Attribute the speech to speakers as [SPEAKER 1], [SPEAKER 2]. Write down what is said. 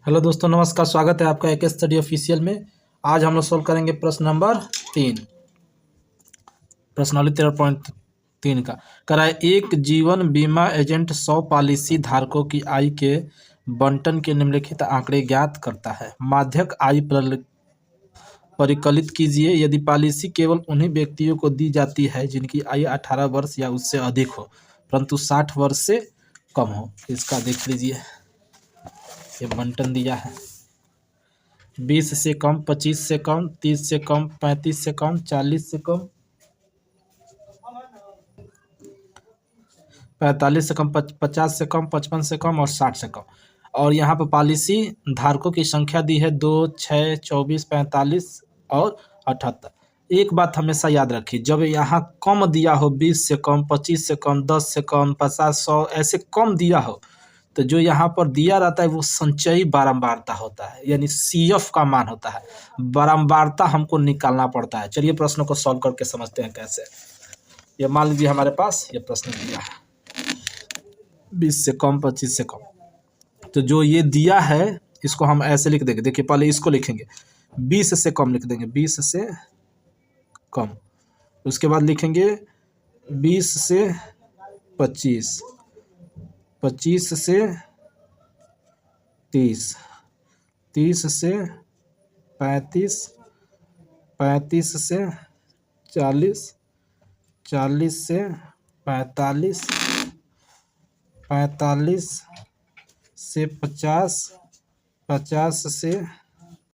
[SPEAKER 1] Hello दोस्तों, नमस्कार। स्वागत है आपका एक स्टडी ऑफिशियल में। आज हम लोग सोल्व करेंगे प्रश्न नंबर 3, प्रश्नावली 13.3 का। कराए एक जीवन बीमा एजेंट 100 पॉलिसी धारकों की आय के बंटन के निम्नलिखित आंकड़े ज्ञात करता है। माध्यक आय परिकलित कीजिए। यदि पॉलिसी केवल उन्हीं व्यक्तियों को दी जाती है जिनकी आयु 18 वर्ष या उससे अधिक हो, परंतु 60 वर्ष से कम हो। इसका देख लीजिए, ये बंटन दिया है। 20 से कम, 25 से कम, 30 से कम, 35 से कम, 40 से कम, 45 से कम, 50 से कम, 55 से कम और 60 से कम। और यहाँ पर पॉलिसी धारकों की संख्या दी है 2, 6, 24, 45 और 78। एक बात हमेशा याद रखिए, जब यहाँ कम दिया हो, 20 से कम, 25 से कम, 10 से कम, 50, 100 ऐसे कम दिया हो, तो जो यहाँ पर दिया रहता है वो संचयी बारंबारता होता है, यानी CF का मान होता है। बारंबारता हमको निकालना पड़ता है। चलिए प्रश्नों को सॉल्व करके समझते हैं कैसे। ये मान लीजिए हमारे पास ये प्रश्न दिया है 20 से कम, 25 से कम। तो जो ये दिया है इसको हम ऐसे लिख देंगे। देखिए, पहले इसको लिखेंगे, 20 से कम लिख देंगे, 20 से कम। उसके बाद लिखेंगे 20 से 25, 25 से 30, 30 से 35, 35 से 40, 40 से 45, 45 से 50, 50 से